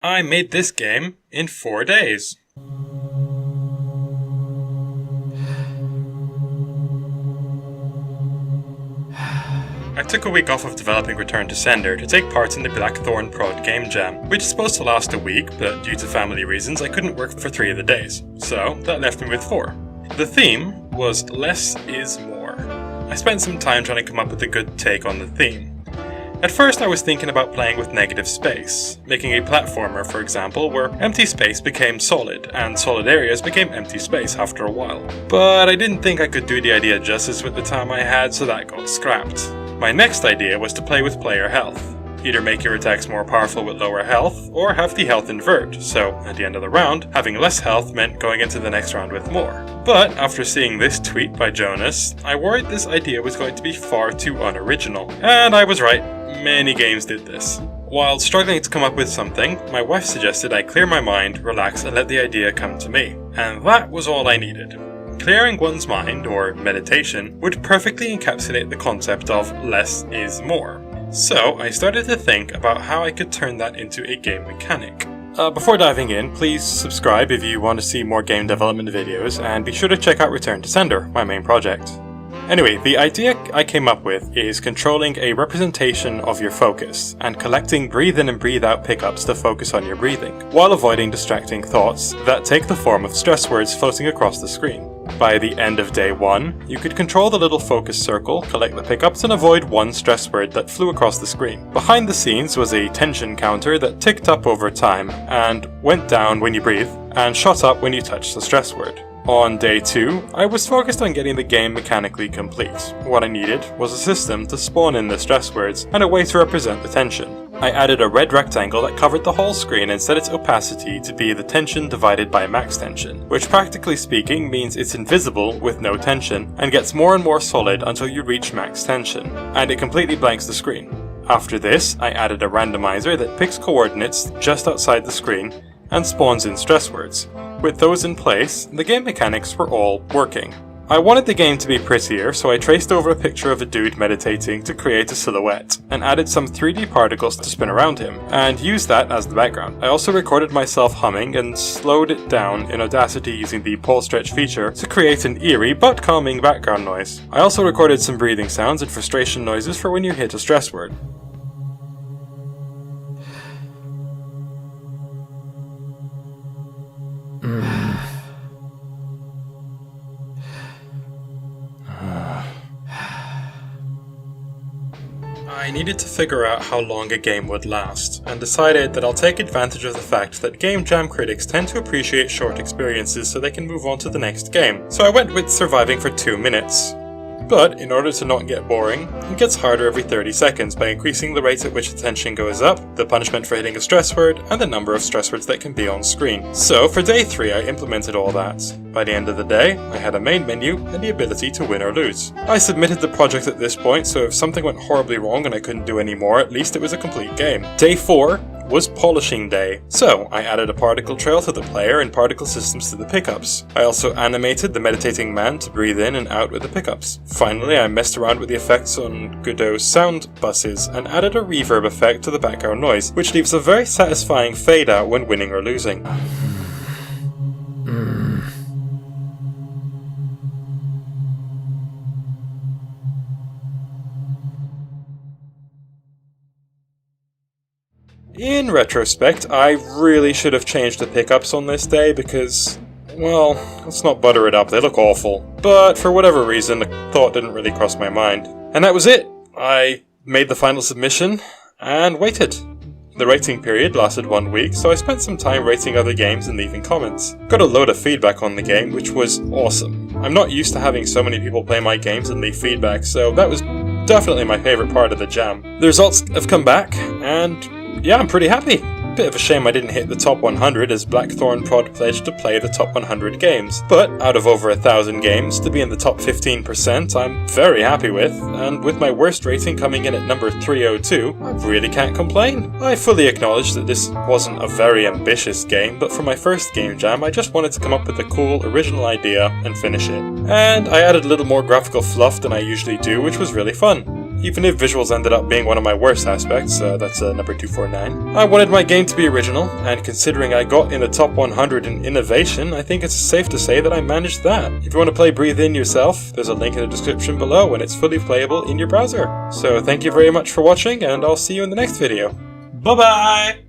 I made this game in 4 days. I took a week off of developing Return to Sender to take part in the BlackThornProd Game Jam, which is supposed to last a week, but due to family reasons I couldn't work for 3 of the days, so that left me with 4. The theme was less is more. I spent some time trying to come up with a good take on the theme. At first I was thinking about playing with negative space, making a platformer for example where empty space became solid, and solid areas became empty space after a while. But I didn't think I could do the idea justice with the time I had, so that got scrapped. My next idea was to play with player health. Either make your attacks more powerful with lower health, or have the health invert, so at the end of the round, having less health meant going into the next round with more. But after seeing this tweet by Jonas, I worried this idea was going to be far too unoriginal. And I was right, many games did this. While struggling to come up with something, my wife suggested I clear my mind, relax and let the idea come to me. And that was all I needed. Clearing one's mind, or meditation, would perfectly encapsulate the concept of less is more. So I started to think about how I could turn that into a game mechanic. Before diving in, please subscribe if you want to see more game development videos, and be sure to check out Return to Sender, my main project. Anyway, the idea I came up with is controlling a representation of your focus, and collecting breathe in and breathe out pickups to focus on your breathing, while avoiding distracting thoughts that take the form of stress words floating across the screen. By the end of day 1, you could control the little focus circle, collect the pickups, and avoid one stress word that flew across the screen. Behind the scenes was a tension counter that ticked up over time, and went down when you breathe, and shot up when you touched the stress word. On day 2, I was focused on getting the game mechanically complete. What I needed was a system to spawn in the stress words, and a way to represent the tension. I added a red rectangle that covered the whole screen and set its opacity to be the tension divided by max tension, which practically speaking means it's invisible with no tension, and gets more and more solid until you reach max tension, and it completely blanks the screen. After this, I added a randomizer that picks coordinates just outside the screen, and spawns in stress words. With those in place, the game mechanics were all working. I wanted the game to be prettier, so I traced over a picture of a dude meditating to create a silhouette, and added some 3D particles to spin around him, and used that as the background. I also recorded myself humming and slowed it down in Audacity using the pole stretch feature to create an eerie but calming background noise. I also recorded some breathing sounds and frustration noises for when you hit a stress word. I needed to figure out how long a game would last, and decided that I'll take advantage of the fact that Game Jam critics tend to appreciate short experiences so they can move on to the next game, so I went with surviving for 2 minutes. But, in order to not get boring, it gets harder every 30 seconds by increasing the rate at which the tension goes up, the punishment for hitting a stress word, and the number of stress words that can be on screen. So, for day 3 I implemented all that. By the end of the day, I had a main menu and the ability to win or lose. I submitted the project at this point, so if something went horribly wrong and I couldn't do any more, at least it was a complete game. Day 4 was polishing day, so I added a particle trail to the player and particle systems to the pickups. I also animated the meditating man to breathe in and out with the pickups. Finally, I messed around with the effects on Godot's sound buses and added a reverb effect to the background noise, which leaves a very satisfying fade out when winning or losing. In retrospect, I really should have changed the pickups on this day because, well, let's not butter it up, they look awful. But for whatever reason, the thought didn't really cross my mind. And that was it! I made the final submission, and waited. The rating period lasted 1 week, so I spent some time rating other games and leaving comments. Got a load of feedback on the game, which was awesome. I'm not used to having so many people play my games and leave feedback, so that was definitely my favourite part of the jam. The results have come back, and yeah, I'm pretty happy. Bit of a shame I didn't hit the top 100 as BlackThornProd pledged to play the top 100 games. But out of over 1,000 games, to be in the top 15% I'm very happy with, and with my worst rating coming in at number 302, I really can't complain. I fully acknowledge that this wasn't a very ambitious game, but for my first game jam I just wanted to come up with a cool original idea and finish it. And I added a little more graphical fluff than I usually do, which was really fun. even if visuals ended up being one of my worst aspects, that's number 249. I wanted my game to be original, and considering I got in the top 100 in innovation, I think it's safe to say that I managed that. If you want to play Breathe In yourself, there's a link in the description below and it's fully playable in your browser. So thank you very much for watching, and I'll see you in the next video. Bye bye!